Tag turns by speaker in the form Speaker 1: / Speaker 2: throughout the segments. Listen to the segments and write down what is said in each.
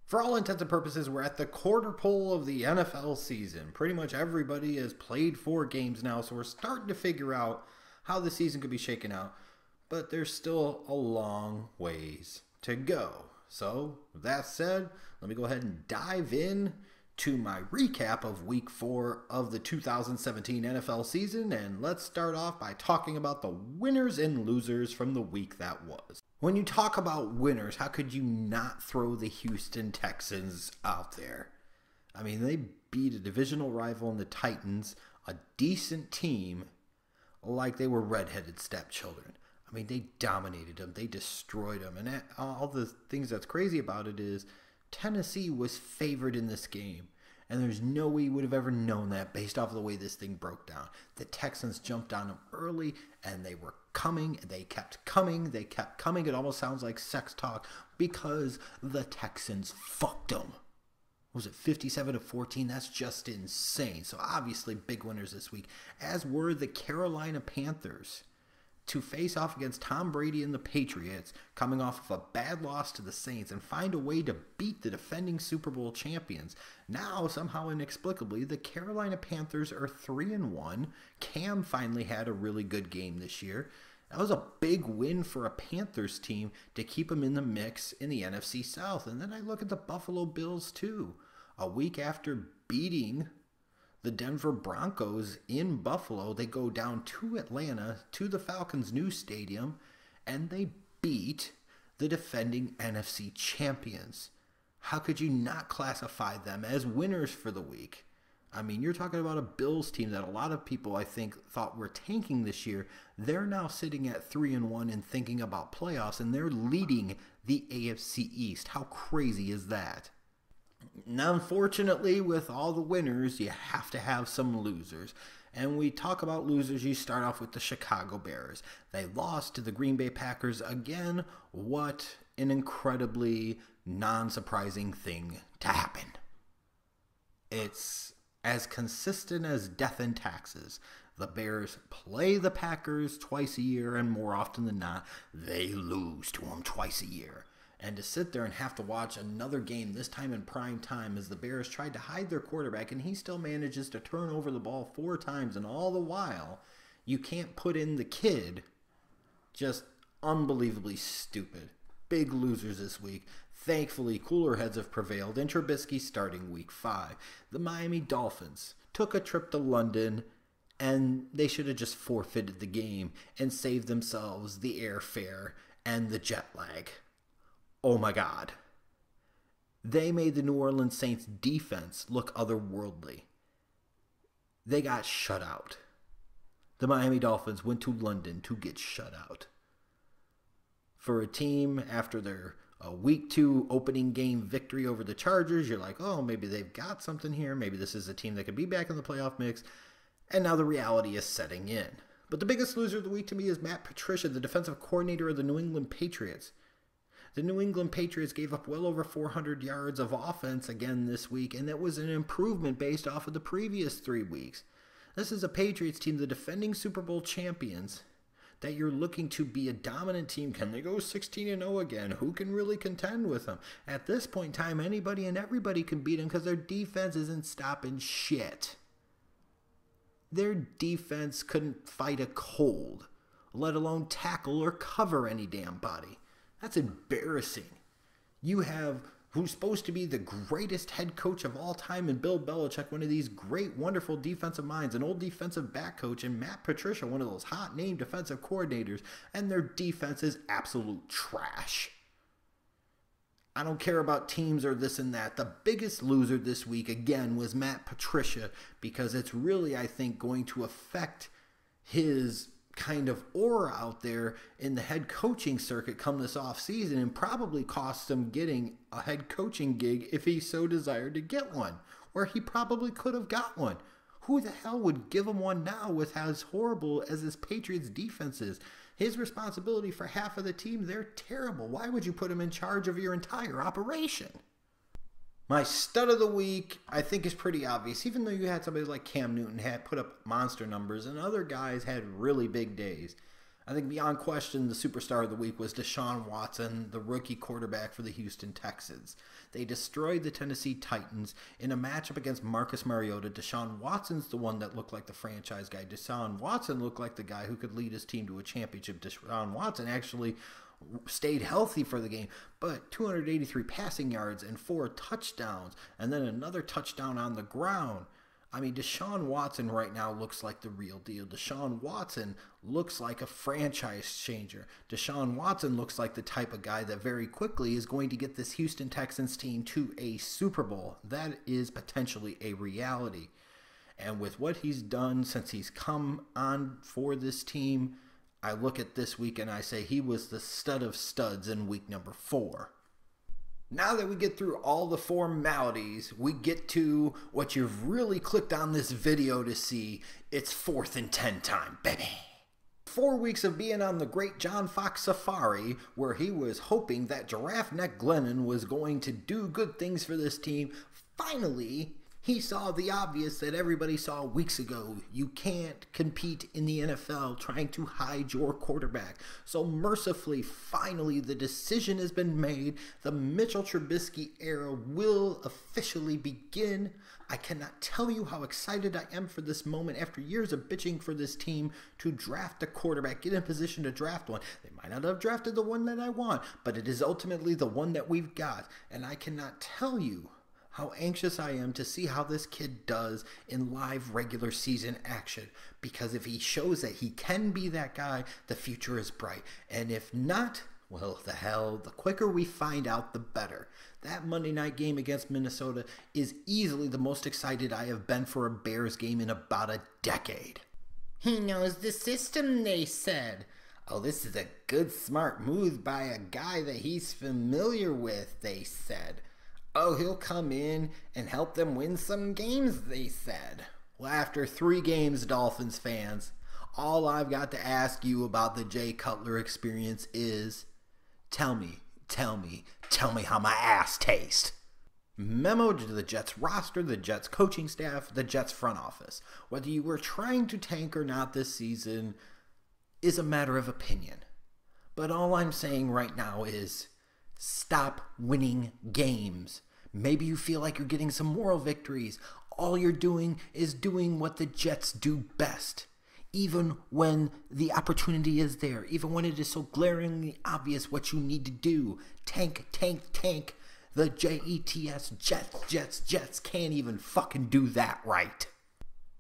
Speaker 1: For all intents and purposes, we're at the quarter pole of the NFL season. Pretty much everybody has played 4 games now, so we're starting to figure out how the season could be shaken out. But there's still a long ways to go. So, with that said, let me go ahead and dive in to my recap of Week 4 of the 2017 NFL season, and let's start off by talking about the winners and losers from the week that was. When you talk about winners, how could you not throw the Houston Texans out there? I mean, they beat a divisional rival in the Titans, a decent team, like they were redheaded stepchildren. I mean, they dominated them. They destroyed them. And all the things that's crazy about it is Tennessee was favored in this game. And there's no way you would have ever known that based off of the way this thing broke down. The Texans jumped on them early, and they were coming, and they kept coming, It almost sounds like sex talk because the Texans fucked them. Was it 57-14? That's just insane. So obviously big winners this week, as were the Carolina Panthers, to face off against Tom Brady and the Patriots, coming off of a bad loss to the Saints, and find a way to beat the defending Super Bowl champions. Now, somehow inexplicably, the Carolina Panthers are 3-1. Cam finally had a really good game this year. That was a big win for a Panthers team to keep them in the mix in the NFC South. And then I look at the Buffalo Bills too. A week after beating the Denver Broncos in Buffalo, they go down to Atlanta, to the Falcons' new stadium, and they beat the defending NFC champions. How could you not classify them as winners for the week? I mean, you're talking about a Bills team that a lot of people, I think, thought were tanking this year. They're now sitting at 3-1 and thinking about playoffs, and they're leading the AFC East. How crazy is that? Now, unfortunately, with all the winners, you have to have some losers. And we talk about losers, you start off with the Chicago Bears. They lost to the Green Bay Packers again. What an incredibly non-surprising thing to happen. It's as consistent as death and taxes. The Bears play the Packers twice a year, and more often than not, they lose to them twice a year. And to sit there and have to watch another game, this time in prime time, as the Bears tried to hide their quarterback, and he still manages to turn over the ball 4 times, and all the while, you can't put in the kid. Just unbelievably stupid. Big losers this week. Thankfully, cooler heads have prevailed, and Trubisky starting week 5. The Miami Dolphins took a trip to London, and they should have just forfeited the game and saved themselves the airfare and the jet lag. Oh my God. They made the New Orleans Saints defense look otherworldly. They got shut out. The Miami Dolphins went to London to get shut out. For a team after their week 2 opening game victory over the Chargers, you're like, oh, maybe they've got something here. Maybe this is a team that could be back in the playoff mix. And now the reality is setting in. But the biggest loser of the week to me is Matt Patricia, the defensive coordinator of the New England Patriots. The New England Patriots gave up well over 400 yards of offense again this week, and that was an improvement based off of the previous 3 weeks. This is a Patriots team, the defending Super Bowl champions, that you're looking to be a dominant team. Can they go 16-0 again? Who can really contend with them? At this point in time, anybody and everybody can beat them because their defense isn't stopping shit. Their defense couldn't fight a cold, let alone tackle or cover any damn body. That's embarrassing. You have who's supposed to be the greatest head coach of all time in Bill Belichick, one of these great, wonderful defensive minds, an old defensive back coach, and Matt Patricia, one of those hot name defensive coordinators, and their defense is absolute trash. I don't care about teams or this and that. The biggest loser this week, again, was Matt Patricia, because it's really, I think, going to affect his kind of aura out there in the head coaching circuit come this off season, and probably cost him getting a head coaching gig if he so desired to get one, where he probably could have got one. Who the hell would give him one now with as horrible as his Patriots defense is? His responsibility for half of the team, they're terrible. Why would you put him in charge of your entire operation? My stud of the week, I think, is pretty obvious. Even though you had somebody like Cam Newton had put up monster numbers and other guys had really big days, I think beyond question, the superstar of the week was Deshaun Watson, the rookie quarterback for the Houston Texans. They destroyed the Tennessee Titans in a matchup against Marcus Mariota. Deshaun Watson's the one that looked like the franchise guy. Deshaun Watson looked like the guy who could lead his team to a championship. Deshaun Watson actually stayed healthy for the game, but 283 passing yards and 4 touchdowns, and then another touchdown on the ground. I mean, Deshaun Watson right now looks like the real deal. Deshaun Watson looks like a franchise changer. Deshaun Watson looks like the type of guy that very quickly is going to get this Houston Texans team to a Super Bowl. That is potentially a reality. And with what he's done since he's come on for this team, I look at this week and I say he was the stud of studs in week number 4. Now that we get through all the formalities, we get to what you've really clicked on this video to see. It's 4th and 10 time, baby. 4 weeks of being on the great John Fox safari, where he was hoping that Giraffe Neck Glennon was going to do good things for this team. Finally, he saw the obvious that everybody saw weeks ago. You can't compete in the NFL trying to hide your quarterback. So mercifully, finally, the decision has been made. The Mitchell Trubisky era will officially begin. I cannot tell you how excited I am for this moment after years of bitching for this team to draft a quarterback, get in position to draft one. They might not have drafted the one that I want, but it is ultimately the one that we've got. And I cannot tell you how anxious I am to see how this kid does in live regular season action. Because if he shows that he can be that guy, the future is bright. And if not, well, the hell, the quicker we find out, the better. That Monday night game against Minnesota is easily the most excited I have been for a Bears game in about a decade. He knows the system, they said. Oh, this is a good, smart move by a guy that he's familiar with, they said. Oh, he'll come in and help them win some games, they said. Well, after 3 games, Dolphins fans, all I've got to ask you about the Jay Cutler experience is, tell me how my ass tastes. Memo to the Jets roster, the Jets coaching staff, the Jets front office. Whether you were trying to tank or not this season is a matter of opinion. But all I'm saying right now is, stop winning games. Maybe you feel like you're getting some moral victories. All you're doing is doing what the Jets do best. Even when the opportunity is there. Even when it is so glaringly obvious what you need to do. Tank. The Jets, Jets can't even fucking do that right.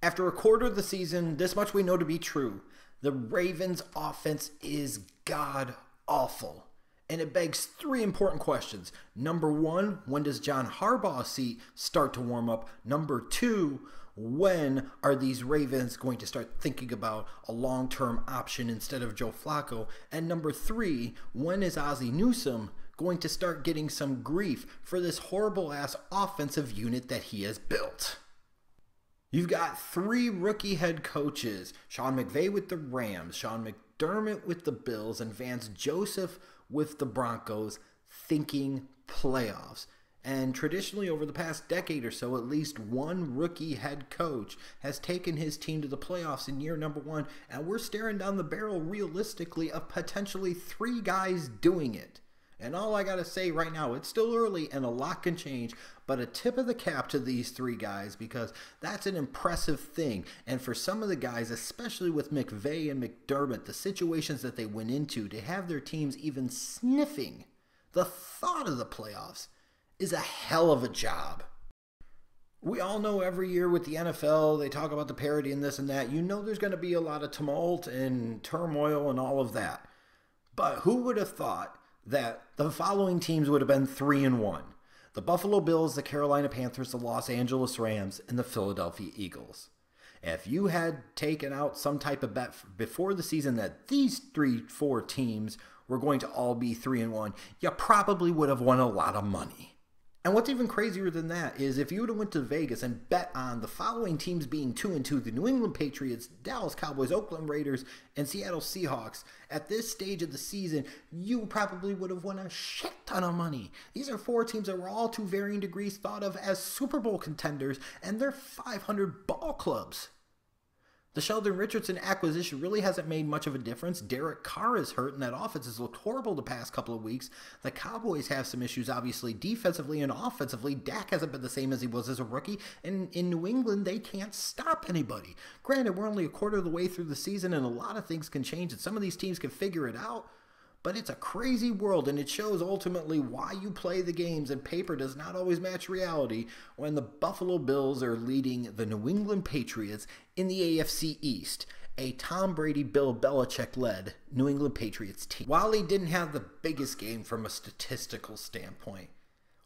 Speaker 1: After a quarter of the season, this much we know to be true. The Ravens' offense is god-awful. And it begs 3 important questions. Number 1, when does John Harbaugh's seat start to warm up? Number 2, when are these Ravens going to start thinking about a long-term option instead of Joe Flacco? And number 3, when is Ozzie Newsome going to start getting some grief for this horrible-ass offensive unit that he has built? You've got 3 rookie head coaches, Sean McVay with the Rams, Sean McDermott with the Bills, and Vance Joseph with the Broncos, thinking playoffs. And traditionally over the past decade or so, at least one rookie head coach has taken his team to the playoffs in year number 1, and we're staring down the barrel realistically of potentially 3 guys doing it. And all I gotta say right now, it's still early and a lot can change, but a tip of the cap to these 3 guys, because that's an impressive thing. And for some of the guys, especially with McVay and McDermott, the situations that they went into to have their teams even sniffing the thought of the playoffs is a hell of a job. We all know every year with the NFL, they talk about the parity and this and that. You know there's going to be a lot of tumult and turmoil and all of that. But who would have thought that the following teams would have been 3-1? The Buffalo Bills, the Carolina Panthers, the Los Angeles Rams, and the Philadelphia Eagles. If you had taken out some type of bet before the season that these 3-4 teams were going to all be 3-1, you probably would have won a lot of money. And what's even crazier than that is if you would have went to Vegas and bet on the following teams being 2-2, the New England Patriots, Dallas Cowboys, Oakland Raiders, and Seattle Seahawks, at this stage of the season, you probably would have won a shit ton of money. These are 4 teams that were all to varying degrees thought of as Super Bowl contenders, and they're 500 ball clubs. The Sheldon Richardson acquisition really hasn't made much of a difference. Derek Carr is hurt, and that offense has looked horrible the past couple of weeks. The Cowboys have some issues, obviously, defensively and offensively. Dak hasn't been the same as he was as a rookie, and in New England, they can't stop anybody. Granted, we're only a quarter of the way through the season, and a lot of things can change, and some of these teams can figure it out. But it's a crazy world, and it shows ultimately why you play the games, and paper does not always match reality when the Buffalo Bills are leading the New England Patriots in the AFC East, a Tom Brady, Bill Belichick-led New England Patriots team. While he didn't have the biggest game from a statistical standpoint,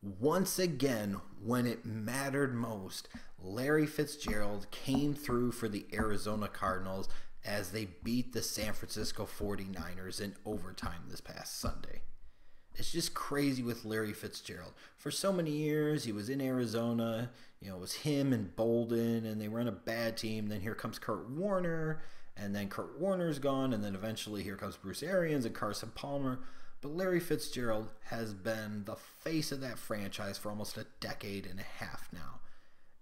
Speaker 1: once again, when it mattered most, Larry Fitzgerald came through for the Arizona Cardinals as they beat the San Francisco 49ers in overtime this past Sunday. It's just crazy with Larry Fitzgerald. For so many years, he was in Arizona. It was him and Bolden, and they were on a bad team. Then here comes Kurt Warner, and then Kurt Warner's gone, and then eventually here comes Bruce Arians and Carson Palmer. But Larry Fitzgerald has been the face of that franchise for almost a decade and a half now.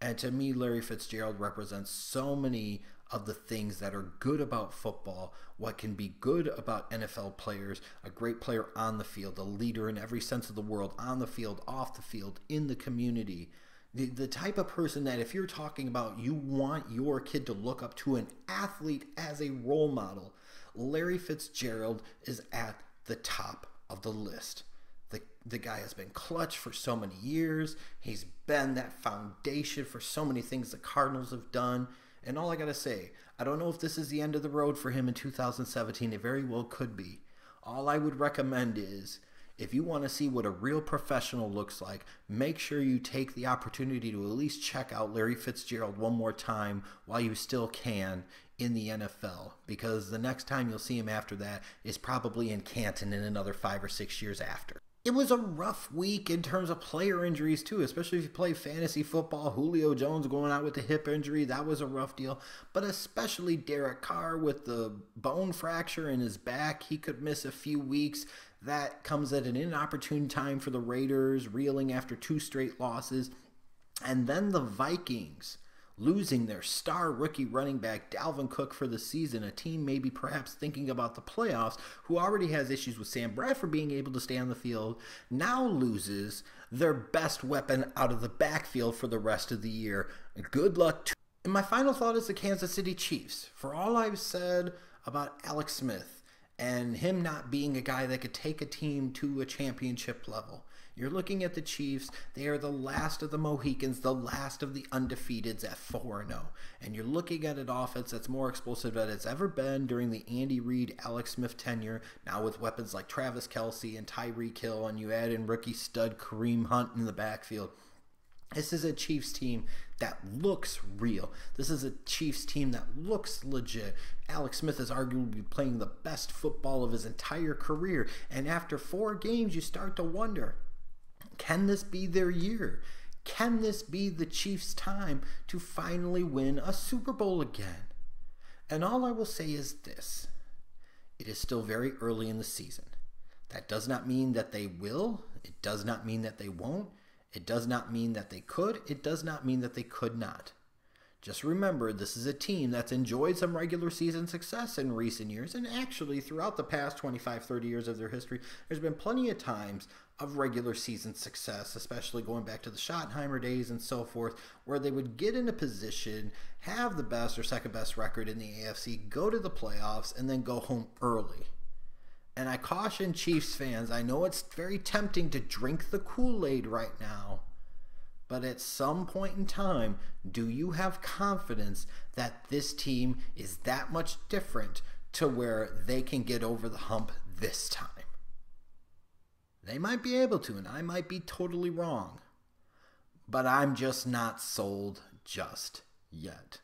Speaker 1: And to me, Larry Fitzgerald represents so many of the things that are good about football, what can be good about NFL players, a great player on the field, a leader in every sense of the world, on the field, off the field, in the community. The type of person that if you're talking about you want your kid to look up to an athlete as a role model, Larry Fitzgerald is at the top of the list. The guy has been clutch for so many years. He's been that foundation for so many things the Cardinals have done. And all I got to say, I don't know if this is the end of the road for him in 2017. It very well could be. All I would recommend is, if you want to see what a real professional looks like, make sure you take the opportunity to at least check out Larry Fitzgerald one more time while you still can in the NFL. Because the next time you'll see him after that is probably in Canton in another 5 or 6 years after. It was a rough week in terms of player injuries too, especially if you play fantasy football. Julio Jones going out with the hip injury, that was a rough deal. But especially Derek Carr with the bone fracture in his back, he could miss a few weeks. That comes at an inopportune time for the Raiders, reeling after 2 straight losses. And then the Vikings losing their star rookie running back Dalvin Cook for the season, a team maybe perhaps thinking about the playoffs, who already has issues with Sam Bradford being able to stay on the field, now loses their best weapon out of the backfield for the rest of the year. Good luck to. And my final thought is the Kansas City Chiefs. For all I've said about Alex Smith and him not being a guy that could take a team to a championship level, you're looking at the Chiefs. They are the last of the Mohicans, the last of the undefeateds at 4-0. And you're looking at an offense that's more explosive than it's ever been during the Andy Reid, Alex Smith tenure, now with weapons like Travis Kelce and Tyreek Hill, and you add in rookie stud Kareem Hunt in the backfield. This is a Chiefs team that looks real. This is a Chiefs team that looks legit. Alex Smith is arguably playing the best football of his entire career. And after 4 games, you start to wonder, can this be their year? Can this be the Chiefs' time to finally win a Super Bowl again? And all I will say is this. It is still very early in the season. That does not mean that they will. It does not mean that they won't. It does not mean that they could. It does not mean that they could not. Just remember, this is a team that's enjoyed some regular season success in recent years, and actually throughout the past 25, 30 years of their history, there's been plenty of times of regular season success, especially going back to the Schottenheimer days and so forth, where they would get in a position, have the best or second best record in the AFC, go to the playoffs, and then go home early. And I caution Chiefs fans, I know it's very tempting to drink the Kool-Aid right now, but at some point in time, do you have confidence that this team is that much different to where they can get over the hump this time? They might be able to, and I might be totally wrong. But I'm just not sold just yet.